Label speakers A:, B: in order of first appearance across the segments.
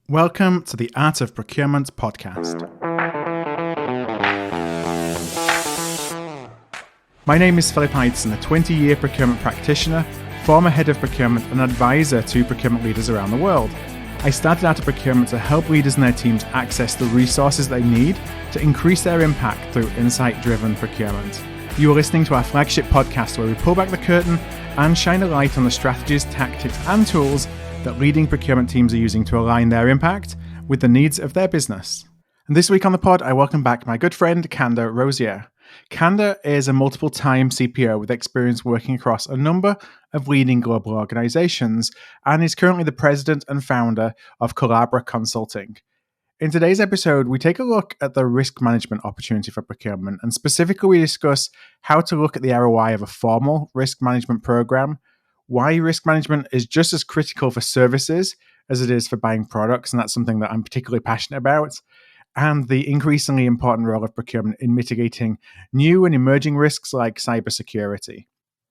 A: Welcome to the Art of Procurement podcast. My name is Philip Ideson, a 20-year procurement practitioner, former head of procurement and advisor to procurement leaders around the world. I started out of procurement to help leaders and their teams access the resources they need to increase their impact through insight-driven procurement. You are listening to our flagship podcast where we pull back the curtain and shine a light on the strategies, tactics and tools that leading procurement teams are using to align their impact with the needs of their business. And this week on the pod, I welcome back my good friend, Canda Rozier. Canda is a multiple-time CPO with experience working across a number of leading global organizations and is currently the president and founder of Collabra Consulting. In today's episode, we take a look at the risk management opportunity for procurement, and specifically we discuss how to look at the ROI of a formal risk management program, why risk management is just as critical for services as it is for buying products, and that's something that I'm particularly passionate about, and the increasingly important role of procurement in mitigating new and emerging risks like cybersecurity.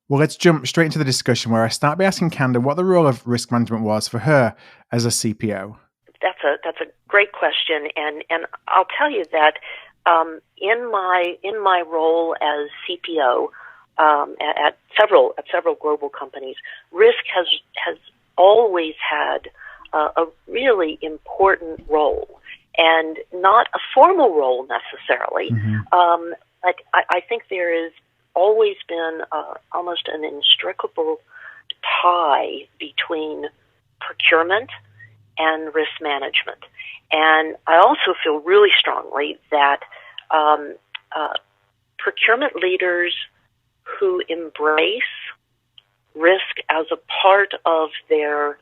A: Well, let's jump straight into the discussion where I start by asking Canda what the role of risk management was for her as a CPO.
B: That's a great question, and I'll tell you that in my role as CPO at several global companies, risk has always had a really important role, and not a formal role necessarily. Mm-hmm. But I think there has always been almost an inextricable tie between procurement and risk management. And I also feel really strongly that procurement leaders who embrace risk as a part of their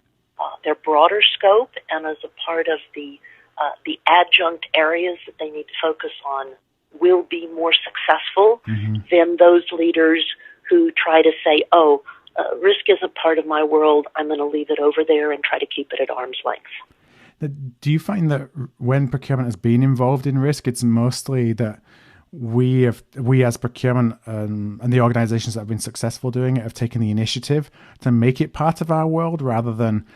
B: broader scope and as a part of the adjunct areas that they need to focus on will be more successful than those leaders who try to say, risk isn't part of my world, I'm going to leave it over there and try to keep it at arm's length.
A: Do you find that when procurement has been involved in risk, it's mostly that we as procurement and the organizations that have been successful doing it have taken the initiative to make it part of our world rather than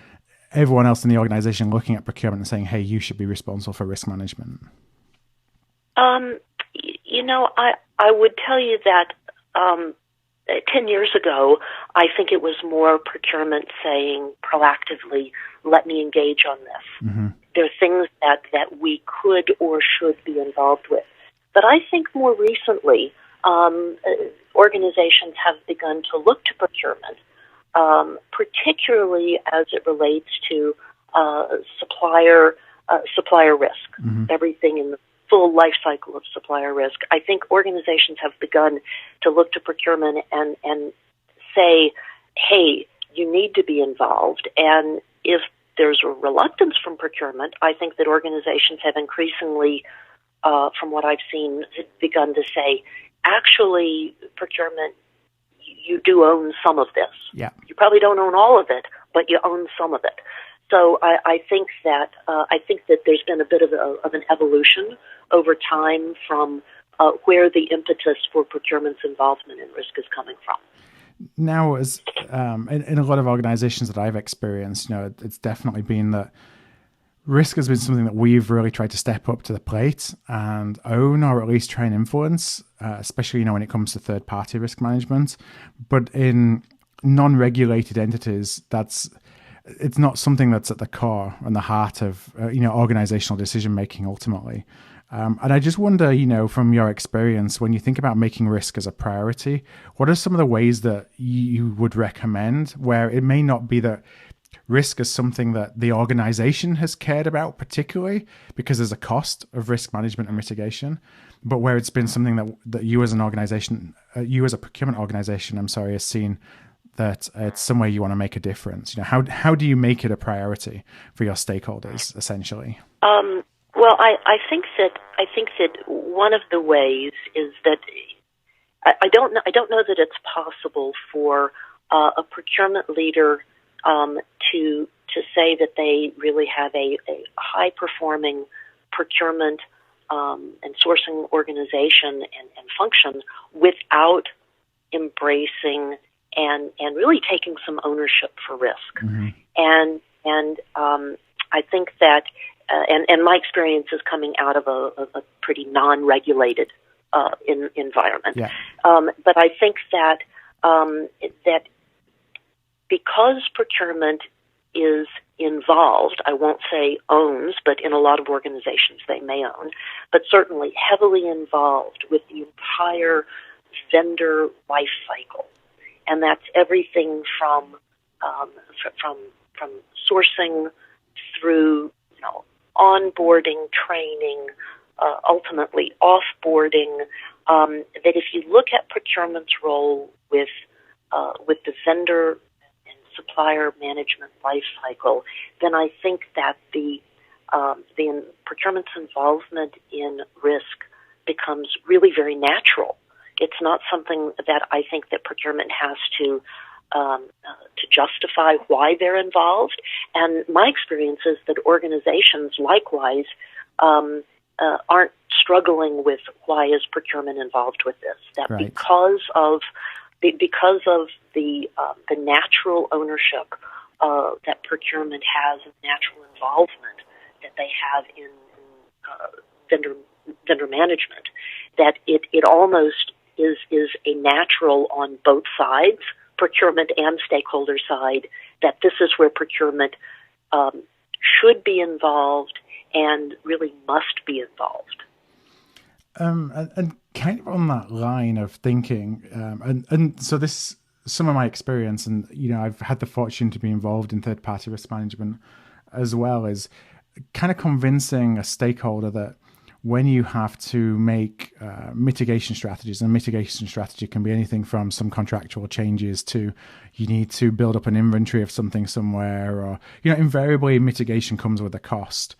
A: everyone else in the organization looking at procurement and saying, hey, you should be responsible for risk management?
B: I would tell you that 10 years ago, I think it was more procurement saying proactively, let me engage on this. Mm-hmm. There are things that we could or should be involved with. But I think more recently, organizations have begun to look to procurement, particularly as it relates to supplier risk, everything in the full life cycle of supplier risk. I think organizations have begun to look to procurement and say, hey, you need to be involved. And if there's a reluctance from procurement, I think that organizations have increasingly, from what I've seen, begun to say, actually, procurement, you do own some of this.
A: Yeah.
B: You probably don't own all of it, but you own some of it. So I think that there's been a bit of an evolution over time from where the impetus for procurement's involvement in risk is coming from.
A: Now, as in a lot of organizations that I've experienced, it's definitely been that risk has been something that we've really tried to step up to the plate and own, or at least try and influence, especially when it comes to third-party risk management. But in non-regulated entities, it's not something that's at the core and the heart of organizational decision making ultimately. And I just wonder, from your experience, when you think about making risk as a priority, what are some of the ways that you would recommend where it may not be that risk is something that the organization has cared about particularly because there's a cost of risk management and mitigation, but where it's been something that you as an organization, you as a procurement organization, has seen that it's somewhere you want to make a difference. How do you make it a priority for your stakeholders, essentially?
B: Well, I think that one of the ways is that I don't know that it's possible for a procurement leader to say that they really have a high performing procurement and sourcing organization and function without embracing and really taking some ownership for risk. Mm-hmm. And I think that, and my experience is coming out of a pretty non-regulated environment.
A: Yeah.
B: But I think that that because procurement is involved, I won't say owns, but in a lot of organizations they may own, but certainly heavily involved with the entire vendor life cycle, and that's everything from sourcing through onboarding, training, ultimately offboarding. That if you look at procurement's role with the vendor and supplier management life cycle, then I think that the procurement's involvement in risk becomes really very natural. It's not something that I think that procurement has to justify why they're involved. And my experience is that organizations likewise aren't struggling with why is procurement involved with this. That
A: right.
B: because of the natural ownership that procurement has, and natural involvement that they have in vendor management, that it almost is a natural on both sides, procurement and stakeholder side, that this is where procurement should be involved and really must be involved.
A: And kind of on that line of thinking, and so this, some of my experience, and I've had the fortune to be involved in third-party risk management as well, is kind of convincing a stakeholder that when you have to make mitigation strategies, and mitigation strategy can be anything from some contractual changes to you need to build up an inventory of something somewhere, or invariably mitigation comes with a cost.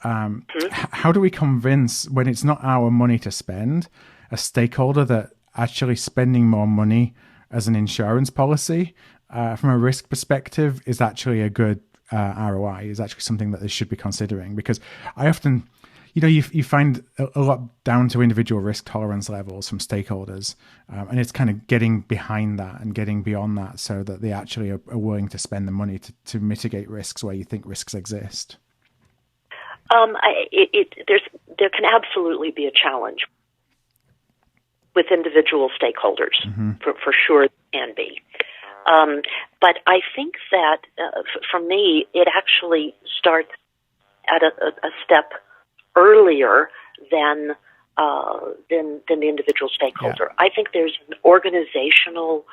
A: How do we convince, when it's not our money to spend, a stakeholder that actually spending more money as an insurance policy from a risk perspective is actually a good ROI, is actually something that they should be considering? Because I often, you find a lot down to individual risk tolerance levels from stakeholders, and it's kind of getting behind that and getting beyond that so that they actually are willing to spend the money to mitigate risks where you think risks exist.
B: There can absolutely be a challenge with individual stakeholders, for sure it can be. But I think that for me, it actually starts at a step earlier than the individual stakeholder. Yeah. I think there's an organizational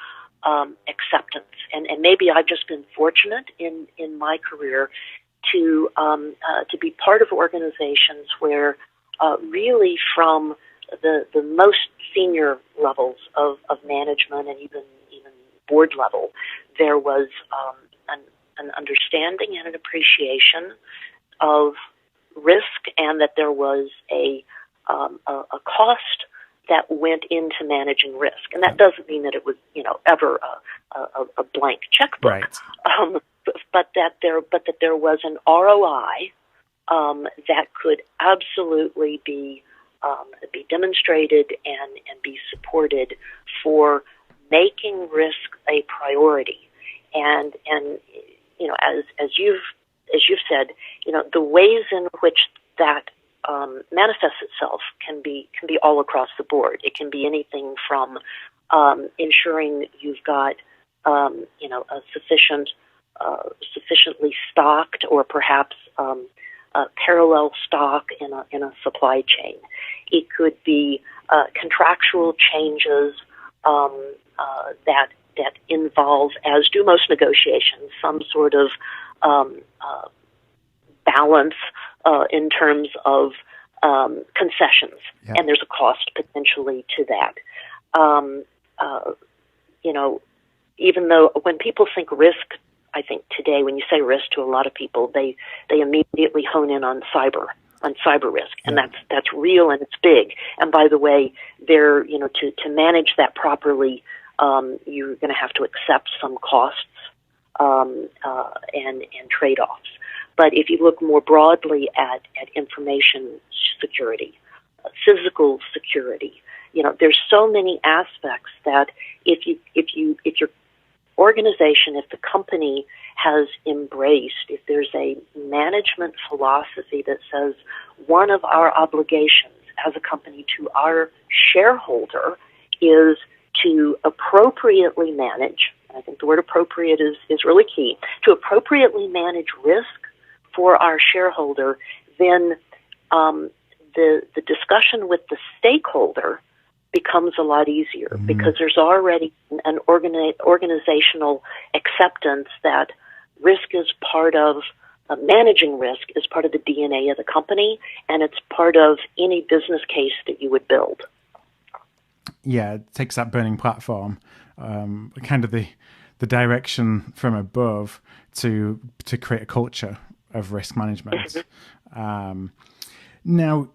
B: acceptance, and maybe I've just been fortunate in my career to be part of organizations where really from the most senior levels of management and even board level, there was an understanding and an appreciation of risk, and that there was a cost that went into managing risk. And that doesn't mean that it was ever a blank checkbook.
A: Right.
B: But that there was an ROI that could absolutely be demonstrated and be supported for making risk a priority. And as you've said, the ways in which that manifests itself can be all across the board. It can be anything from ensuring you've got a sufficiently stocked, or perhaps parallel stock in a supply chain. It could be contractual changes that involve, as do most negotiations, some sort of balance in terms of concessions, and there's a cost potentially to that. Even though when people think risk, I think today when you say risk to a lot of people, they immediately hone in on cyber risk, and that's real and it's big. And by the way, to manage that properly, you're going to have to accept some costs and trade-offs. But if you look more broadly at information security, physical security, there's so many aspects that if you're organization, if the company has embraced, if there's a management philosophy that says one of our obligations as a company to our shareholder is to appropriately manage, I think the word appropriate is really key, to appropriately manage risk for our shareholder, then the discussion with the stakeholder becomes a lot easier because there's already an organizational acceptance that risk is part of managing risk is part of the DNA of the company, and it's part of any business case that you would build.
A: Yeah, it takes that burning platform, kind of the direction from above to create a culture of risk management. Now,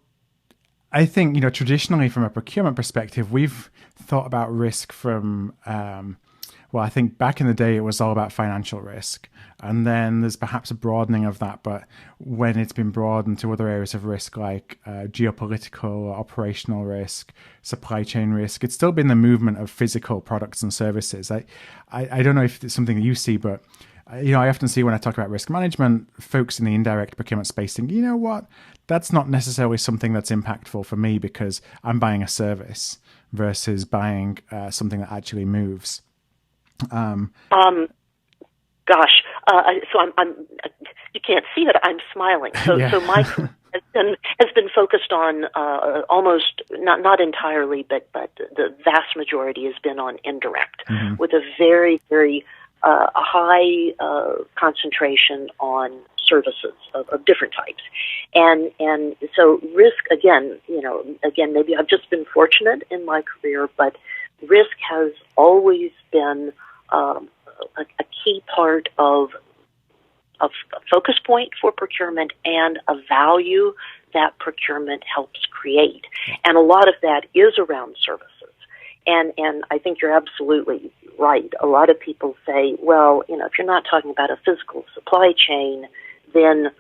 A: I think, traditionally from a procurement perspective, we've thought about risk from, I think back in the day, it was all about financial risk. And then there's perhaps a broadening of that. But when it's been broadened to other areas of risk, like geopolitical or operational risk, supply chain risk, it's still been the movement of physical products and services. I don't know if it's something that you see, but I often see when I talk about risk management, folks in the indirect procurement space think, you know what, that's not necessarily something that's impactful for me because I'm buying a service versus buying something that actually moves.
B: So I'm you can't see that I'm smiling. So my has been focused on almost not entirely, but the vast majority has been on indirect, with a very, very high concentration on services of different types, and so risk again, maybe I've just been fortunate in my career, but risk has always been a key part of a focus point for procurement and a value that procurement helps create, and a lot of that is around services. And I think you're absolutely right. A lot of people say, well, if you're not talking about a physical supply chain, then,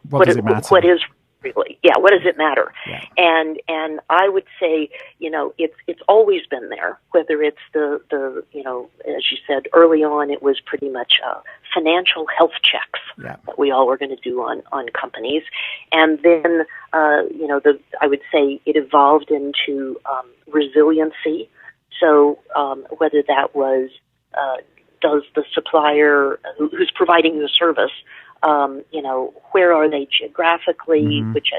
A: what does it matter?
B: What is really? Yeah, what does it matter?
A: Yeah.
B: And I would say, it's always been there. Whether it's the as you said early on, it was pretty much financial health checks that we all were going to do on companies, and then I would say it evolved into resiliency. So whether that was does the supplier who's providing you a service, where are they geographically, which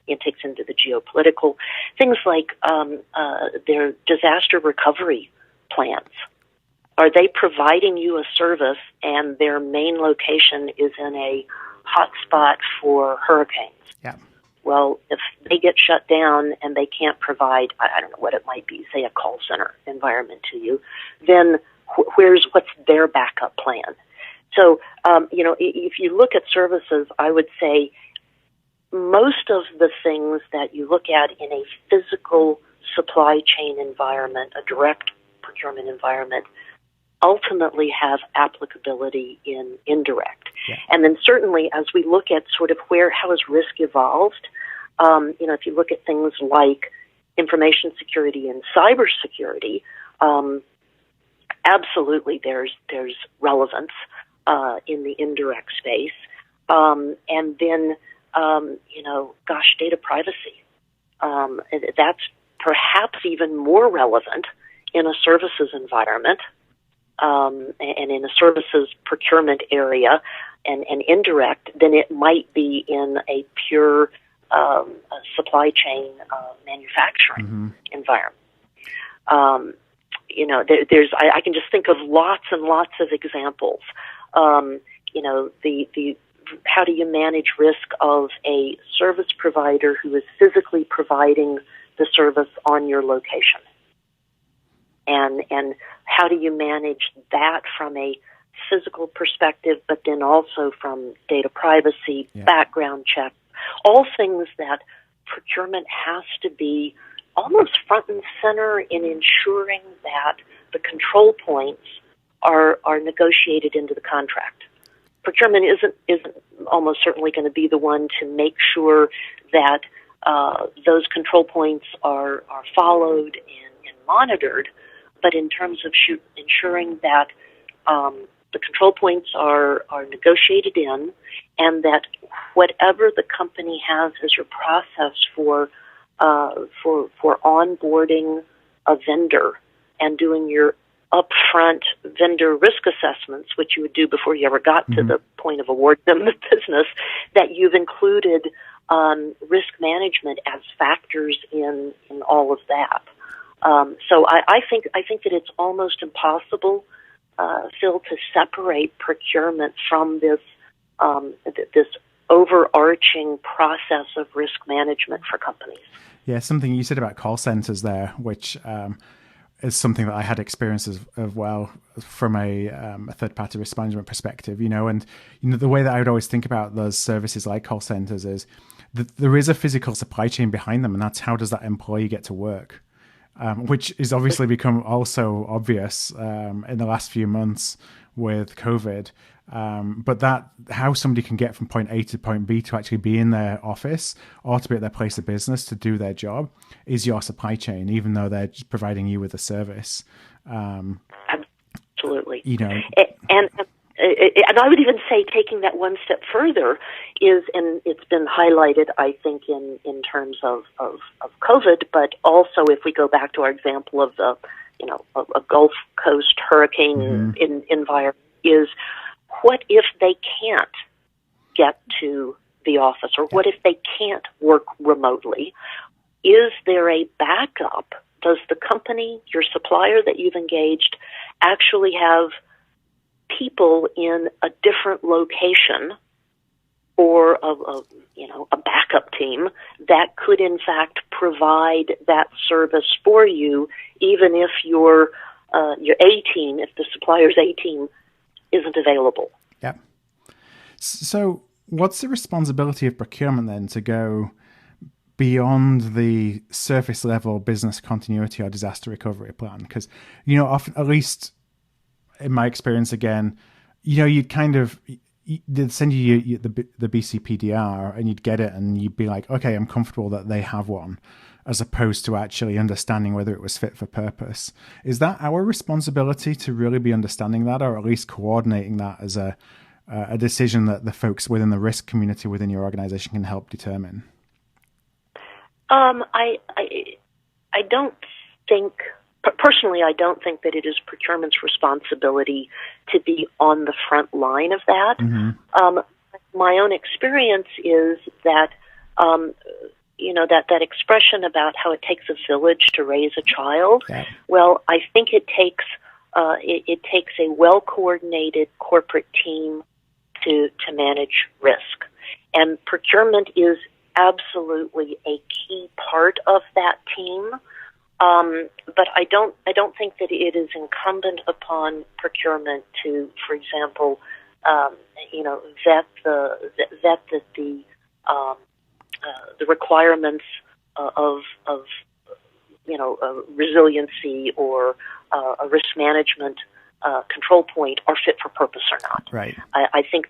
B: it takes into the geopolitical things like their disaster recovery plans. Are they providing you a service and their main location is in a hotspot for hurricanes? Yeah. Well, if they get shut down and they can't provide, I don't know what it might be, say a call center environment to you, then what's their backup plan? So, if you look at services, I would say most of the things that you look at in a physical supply chain environment, a direct procurement environment, ultimately have applicability in indirect. Yeah. And then certainly as we look at sort of how has risk evolved, if you look at things like information security and cybersecurity, absolutely there's relevance in the indirect space. And then, data privacy. That's perhaps even more relevant in a services environment, and in a services procurement area and indirect than it might be in a pure supply chain manufacturing environment. I can just think of lots and lots of examples. How do you manage risk of a service provider who is physically providing the service on your location? And how do you manage that from a physical perspective, but then also from data privacy, background check, all things that procurement has to be almost front and center in ensuring that the control points are negotiated into the contract. Procurement isn't almost certainly going to be the one to make sure that those control points are followed and monitored, but in terms of ensuring that the control points are negotiated in, and that whatever the company has as your process for onboarding a vendor and doing your upfront vendor risk assessments, which you would do before you ever got to the point of awarding them the business, that you've included risk management as factors in all of that. So I think that it's almost impossible, Phil, to separate procurement from this overarching process of risk management for companies.
A: Yeah, something you said about call centers there, which is something that I had experiences of well from a third-party risk management perspective, and the way that I would always think about those services like call centers is that there is a physical supply chain behind them, and that's how does that employee get to work, which is obviously become also obvious in the last few months with COVID. But that how somebody can get from point A to point B to actually be in their office or to be at their place of business to do their job is your supply chain, even though they're just providing you with a service.
B: Absolutely.
A: And
B: I would even say taking that one step further is, and it's been highlighted, I think, in terms of COVID, but also if we go back to our example of a Gulf Coast hurricane environment, is what if they can't get to the office, or what if they can't work remotely? Is there a backup? Does the company, your supplier that you've engaged, actually have people in a different location or a backup team that could in fact provide that service for you, even if your A team, if the supplier's A team isn't available?
A: Yeah. So what's the responsibility of procurement then to go beyond the surface level business continuity or disaster recovery plan? Because, often, at least in my experience, again, you'd they'd send you the BCPDR and you'd get it and you'd be like, okay, I'm comfortable that they have one, as opposed to actually understanding whether it was fit for purpose. Is that our responsibility to really be understanding that, or at least coordinating that as a decision that the folks within the risk community within your organization can help determine?
B: I don't think, personally, I don't think that it is procurement's responsibility to be on the front line of that. My own experience is that, that expression about how it takes a village to raise a child. Yeah. Well, I think it takes a well-coordinated corporate team to manage risk, and procurement is absolutely a key part of that team. But I don't think that it is incumbent upon procurement to, for example, vet the requirements of resiliency or a risk management control point are fit for purpose or not.
A: Right.
B: I think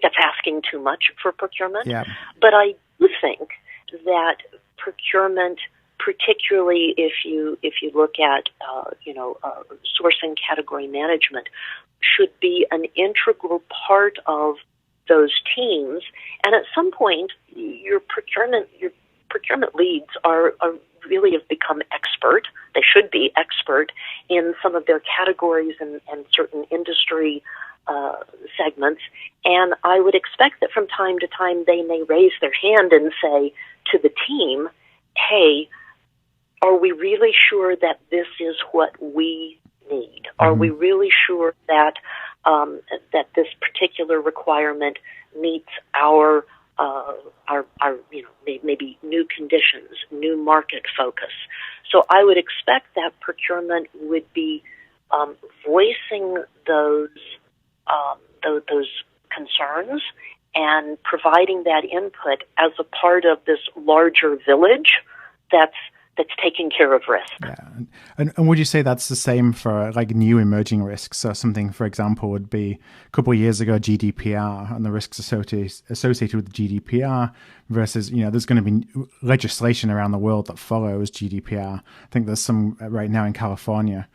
B: that's asking too much for procurement.
A: Yeah.
B: But I do think that procurement, particularly if you look at sourcing category management, should be an integral part of those teams. And at some point, your procurement leads are really have become expert. They should be expert in some of their categories and certain industry segments. And I would expect that from time to time they may raise their hand and say to the team, hey, are we really sure that this is what we need? Are we really sure that that this particular requirement meets our maybe new conditions, new market focus? So I would expect that procurement would be voicing those concerns and providing that input as a part of this larger village that's taking care of risk.
A: Yeah. And would you say that's the same for like new emerging risks? So something, for example, would be a couple of years ago, GDPR and the risks associated with GDPR versus, there's going to be legislation around the world that follows GDPR. I think there's some right now in California.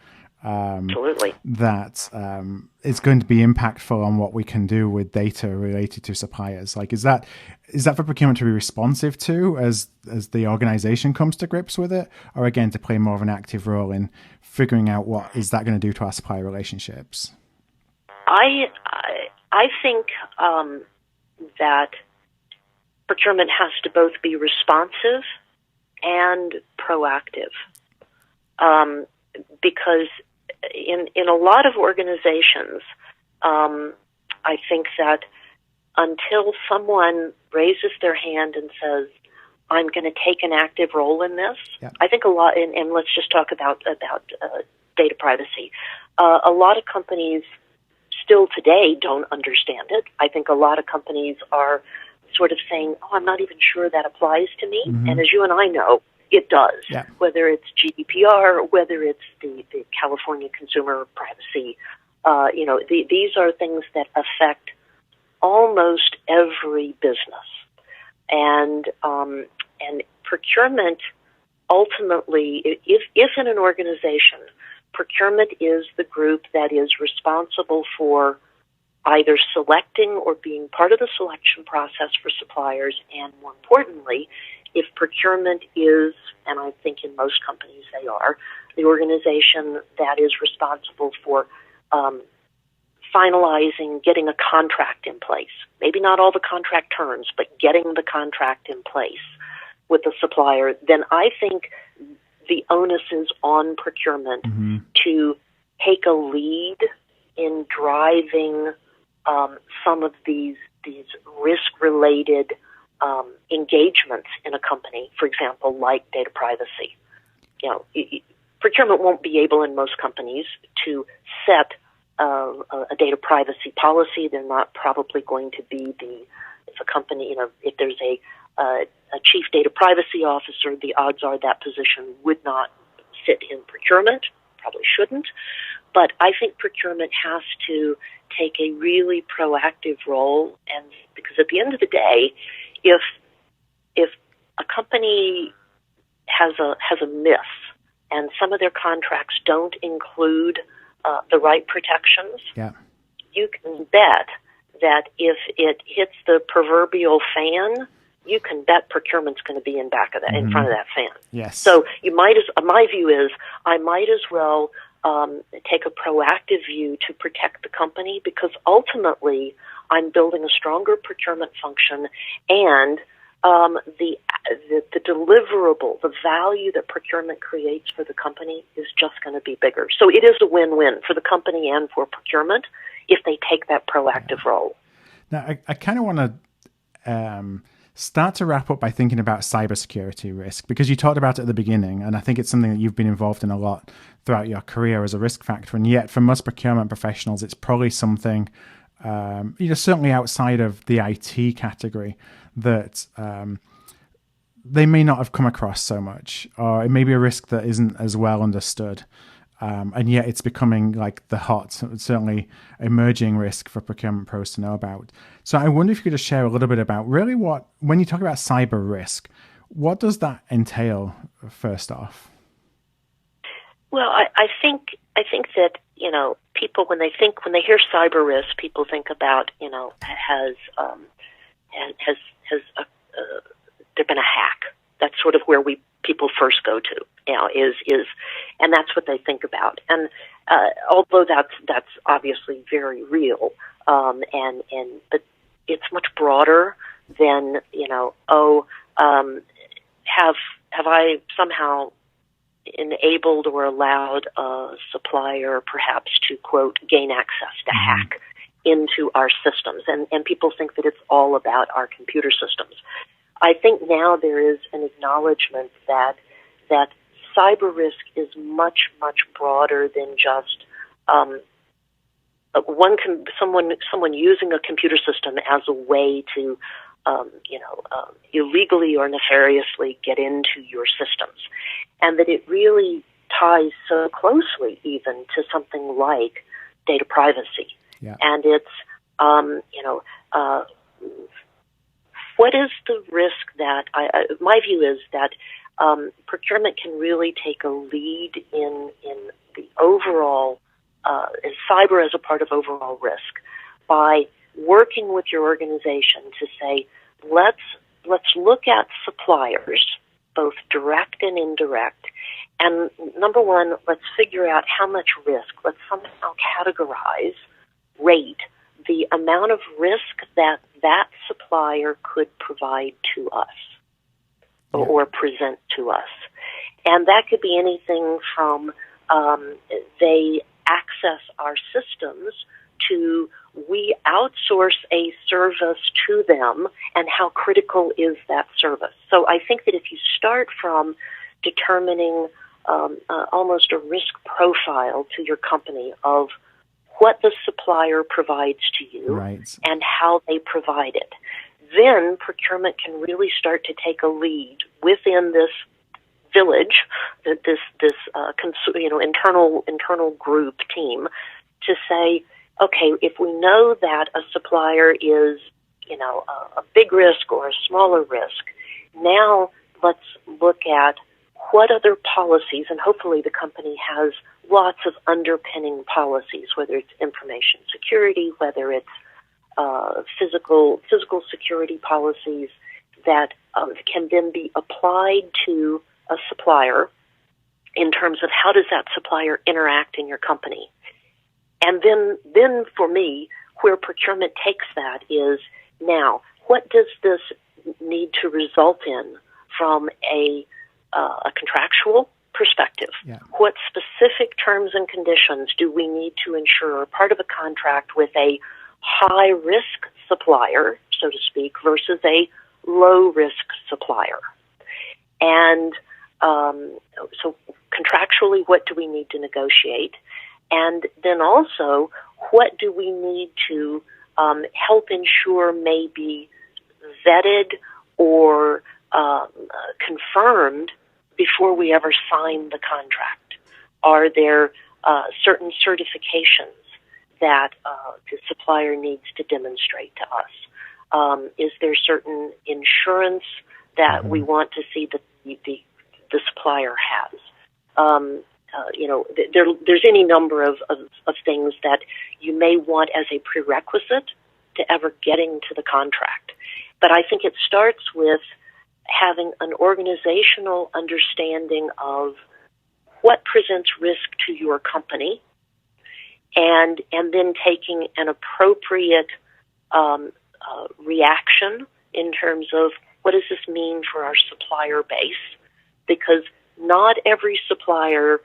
B: Absolutely.
A: that is going to be impactful on what we can do with data related to suppliers. Like, is that for procurement to be responsive to as the organization comes to grips with it, or again to play more of an active role in figuring out what is that going to do to our supplier relationships?
B: I think that procurement has to both be responsive and proactive, because in a lot of organizations, I think that until someone raises their hand and says, "I'm going to take an active role in this," yeah. I think a lot. And let's just talk about data privacy. A lot of companies still today don't understand it. I think a lot of companies are sort of saying, "Oh, I'm not even sure that applies to me." Mm-hmm. And as you and I know, it does. Yeah. Whether it's GDPR, whether it's the California Consumer Privacy, these are things that affect almost every business. And procurement ultimately, if in an organization, procurement is the group that is responsible for either selecting or being part of the selection process for suppliers, and more importantly, if procurement is, and I think in most companies they are, the organization that is responsible for finalizing, getting a contract in place. Maybe not all the contract terms, but getting the contract in place with the supplier, then I think the onus is on procurement to take a lead in driving some of these risk-related engagements in a company, for example, like data privacy. Procurement won't be able in most companies to set a data privacy policy. They're not probably going to be if a company, if there's a chief data privacy officer, the odds are that position would not sit in procurement, probably shouldn't. But I think procurement has to take a really proactive role, and because at the end of the day, if a company has a miss and some of their contracts don't include the right protections, yeah, you can bet that if it hits the proverbial fan, you can bet procurement's going to be in front of that fan.
A: Yes.
B: So my view is I might as well take a proactive view to protect the company, because ultimately I'm building a stronger procurement function, and the deliverable, the value that procurement creates for the company is just going to be bigger. So it is a win-win for the company and for procurement if they take that proactive role.
A: Now, I kind of want to start to wrap up by thinking about cybersecurity risk, because you talked about it at the beginning, and I think it's something that you've been involved in a lot throughout your career as a risk factor. And yet, for most procurement professionals, it's probably something, certainly outside of the IT category, that they may not have come across so much, or it may be a risk that isn't as well understood. And yet it's becoming like the hot, certainly emerging risk for procurement pros to know about. So I wonder if you could just share a little bit about really when you talk about cyber risk, what does that entail first off?
B: Well, I think that, people, when they hear cyber risk, people think about, has there been a hack? That's sort of where people first go to, and that's what they think about. And although that's obviously very real, but it's much broader than have I somehow enabled or allowed a supplier perhaps to, quote, gain access to hack into our systems, and people think that it's all about our computer systems. I think now there is an acknowledgement that cyber risk is much, much broader than just someone using a computer system as a way to illegally or nefariously get into your systems, and that it really ties so closely even to something like data privacy.
A: Yeah.
B: And it's what is the risk that my view is that procurement can really take a lead in the overall cyber as a part of overall risk by working with your organization to say, let's look at suppliers, both direct and indirect, and number one, let's figure out how much risk. Let's somehow categorize, rate the amount of risk that supplier could provide to us or present to us. And that could be anything from they access our systems to we outsource a service to them, and how critical is that service. So I think that if you start from determining almost a risk profile to your company of what the supplier provides to you
A: right.
B: and how they provide it, then procurement can really start to take a lead within this village, this internal group team, to say, okay, if we know that a supplier is, a big risk or a smaller risk, now let's look at what other policies, and hopefully the company has lots of underpinning policies, whether it's information security, whether it's physical security policies that can then be applied to a supplier in terms of how does that supplier interact in your company. And then for me, where procurement takes that is, now, what does this need to result in from a contractual perspective?
A: Yeah.
B: What specific terms and conditions do we need to ensure are part of a contract with a high-risk supplier, so to speak, versus a low-risk supplier? And so contractually, what do we need to negotiate? And then also, what do we need to help ensure may be vetted or confirmed before we ever sign the contract? Are there certain certifications that the supplier needs to demonstrate to us? Is there certain insurance that we want to see that the supplier has? There's any number of things that you may want as a prerequisite to ever getting to the contract. But I think it starts with having an organizational understanding of what presents risk to your company, and then taking an appropriate reaction in terms of what does this mean for our supplier base, because not every supplier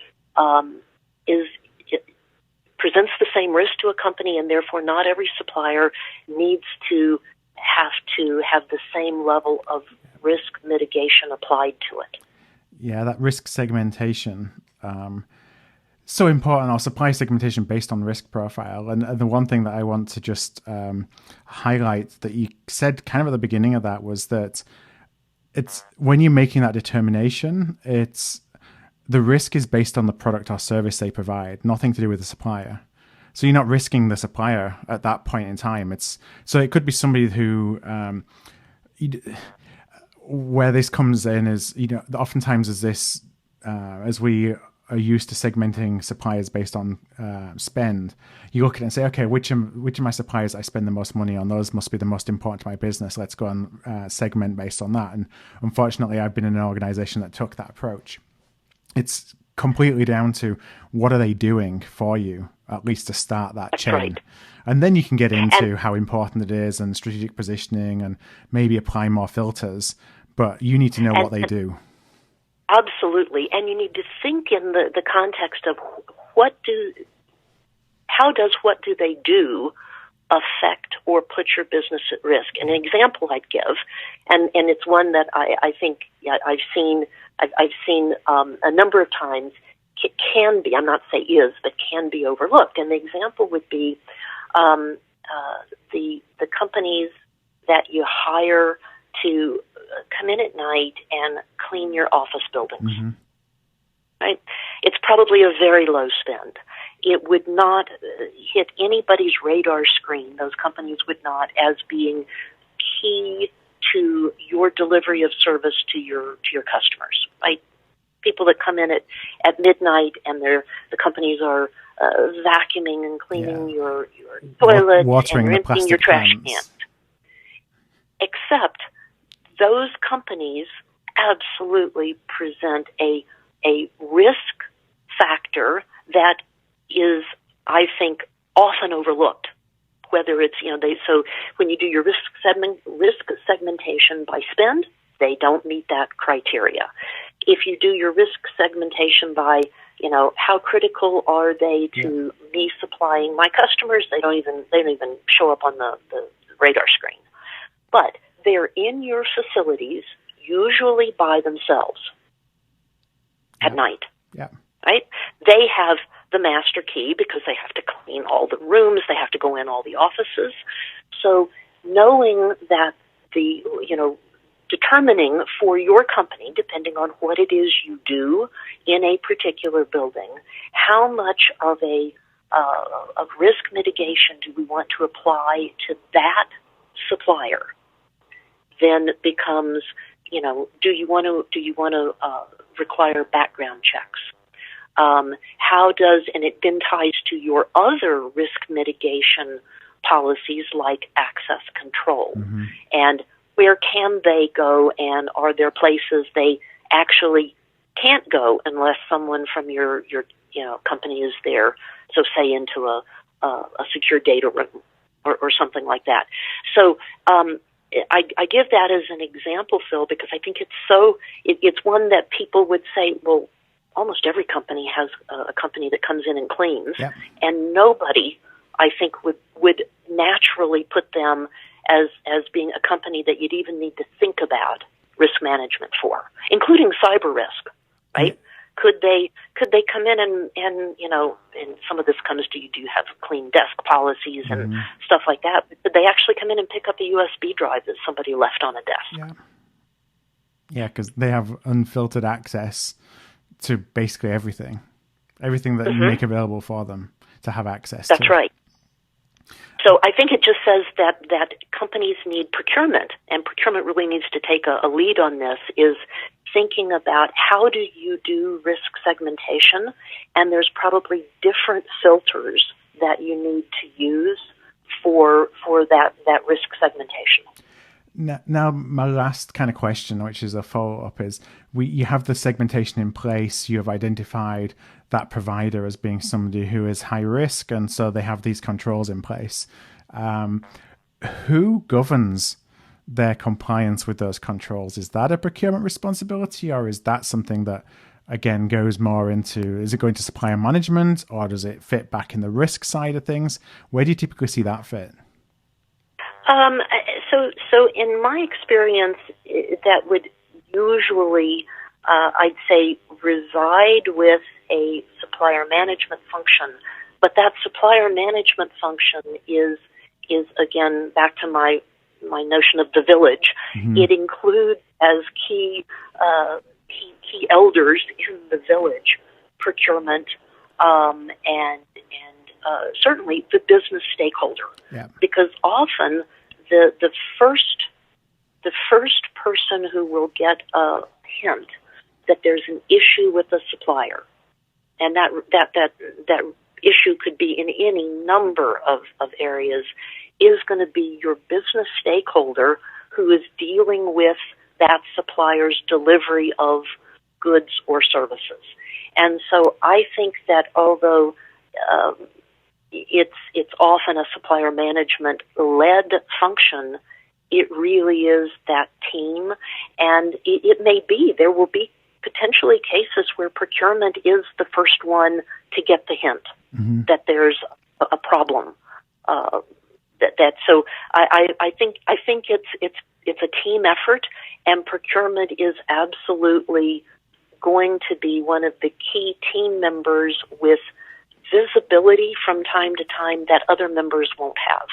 B: presents the same risk to a company, and therefore not every supplier needs to have the same level of risk mitigation applied to it.
A: Yeah, that risk segmentation, so important, or supply segmentation based on risk profile. And the one thing that I want to just highlight that you said kind of at the beginning of that was that it's when you're making that determination, it's the risk is based on the product or service they provide, nothing to do with the supplier. So you're not risking the supplier at that point in time. So it could be somebody who, where this comes in is, oftentimes is this, as we are used to segmenting suppliers based on spend, you look at it and say, okay, which of my suppliers I spend the most money on, those must be the most important to my business. Let's go and segment based on that. And unfortunately, I've been in an organization that took that approach. It's completely down to what are they doing for you, at least to start that chain.
B: Right.
A: And then you can get into how important it is and strategic positioning and maybe apply more filters, but you need to know what they do.
B: Absolutely. And you need to think in the context of how does what do they do affect or put your business at risk. And an example I'd give, and it's one that I think I've seen a number of times, can be, I'm not saying is, but can be overlooked. And the example would be the companies that you hire to come in at night and clean your office buildings. Mm-hmm. Right? It's probably a very low spend. It would not hit anybody's radar screen, those companies would not, as being key to your delivery of service to your customers. right? People that come in at midnight and the companies are vacuuming and cleaning your toilet and emptying your trash can. Except those companies absolutely present a risk factor that is, I think, often overlooked. Whether it's, so when you do your risk segmentation by spend, they don't meet that criteria. If you do your risk segmentation by, how critical are they to me supplying my customers, they don't even show up on the radar screen. But they're in your facilities, usually by themselves at night. Yeah. Right? They have the master key because they have to clean all the rooms, they have to go in all the offices. So knowing that determining for your company, depending on what it is you do in a particular building, how much of of risk mitigation do we want to apply to that supplier, then becomes, do you want to require background checks? And it then ties to your other risk mitigation policies like access control. Mm-hmm. And where can they go, and are there places they actually can't go unless someone from your company is there, so say into a secure data room or something like that. So I give that as an example, Phil, because I think it's one that people would say, well, almost every company has a company that comes in and cleans, and nobody, I think, would naturally put them as being a company that you'd even need to think about risk management for, including cyber risk, right? Could they come in and some of this comes to, you do have clean desk policies and stuff like that, but could they actually come in and pick up a USB drive that somebody left on a desk?
A: Yeah, because they have unfiltered access to basically everything that you make available for them to have access to.
B: That's right. So I think it just says that companies need procurement, and procurement really needs to take a lead on this, is thinking about how do you do risk segmentation, and there's probably different filters that you need to use for that risk segmentation.
A: Now, my last kind of question, which is a follow-up, is you have the segmentation in place. You have identified that provider as being somebody who is high risk, and so they have these controls in place. Who governs their compliance with those controls? Is that a procurement responsibility, or is that something that, again, goes more into, is it going to supplier management, or does it fit back in the risk side of things? Where do you typically see that fit?
B: So in my experience, that would usually, I'd say, reside with a supplier management function. But that supplier management function is again, back to my notion of the village. Mm-hmm. It includes as key elders in the village procurement, and certainly the business stakeholder. Yeah. Because often the first person who will get a hint that there's an issue with a supplier, and that issue could be in any number of areas, is going to be your business stakeholder who is dealing with that supplier's delivery of goods or services. And so I think that although it's often a supplier management-led function, it really is that team. And it may be, there will be potentially cases where procurement is the first one to get the hint that there's a problem. So I think it's a team effort, and procurement is absolutely going to be one of the key team members with visibility from time to time that other members won't have.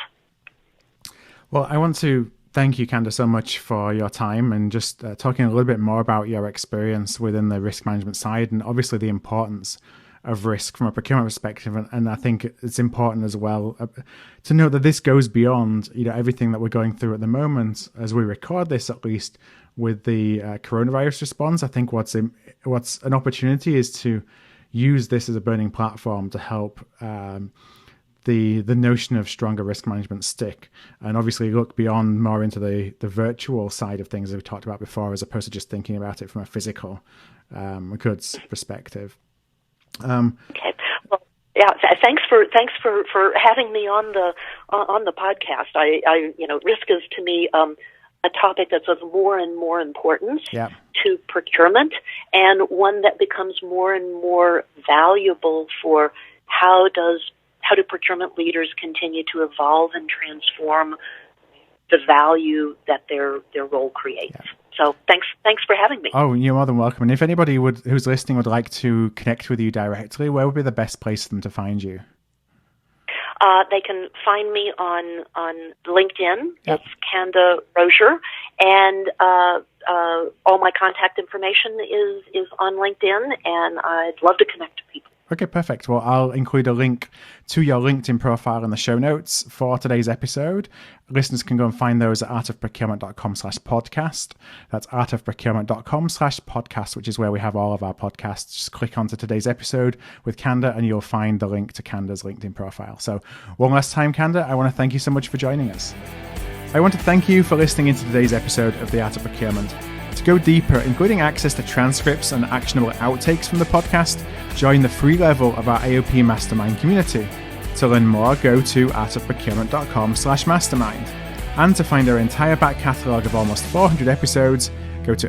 A: Well, I want to thank you, Canda, so much for your time and just talking a little bit more about your experience within the risk management side, and obviously the importance of risk from a procurement perspective. And I think it's important as well to note that this goes beyond, everything that we're going through at the moment, as we record this, at least with the coronavirus response. I think what's an opportunity is to use this as a burning platform to help the notion of stronger risk management stick, and obviously look beyond more into the virtual side of things, as we talked about before, as opposed to just thinking about it from a physical goods perspective.
B: Okay. Well, yeah. Thanks for having me on the podcast. I risk is to me a topic that's of more and more importance to procurement, and one that becomes more and more valuable for how do procurement leaders continue to evolve and transform the value that their role creates. Yeah. So thanks for having me.
A: Oh, you're more than welcome. And if anybody who's listening would like to connect with you directly, where would be the best place for them to find you?
B: They can find me on LinkedIn. Yep. It's Canda Rozier, and all my contact information is on LinkedIn, and I'd love to connect to people.
A: Okay, perfect. Well, I'll include a link to your LinkedIn profile in the show notes for today's episode. Listeners can go and find those at artofprocurement.com/podcast. That's artofprocurement.com/podcast, which is where we have all of our podcasts. Just click onto today's episode with Canda and you'll find the link to Canda's LinkedIn profile. So one last time, Canda, I want to thank you so much for joining us. I want to thank you for listening into today's episode of The Art of Procurement. To go deeper, including access to transcripts and actionable outtakes from the podcast, join the free level of our AOP Mastermind community. To learn more, go to artofprocurement.com/mastermind. And to find our entire back catalogue of almost 400 episodes, go to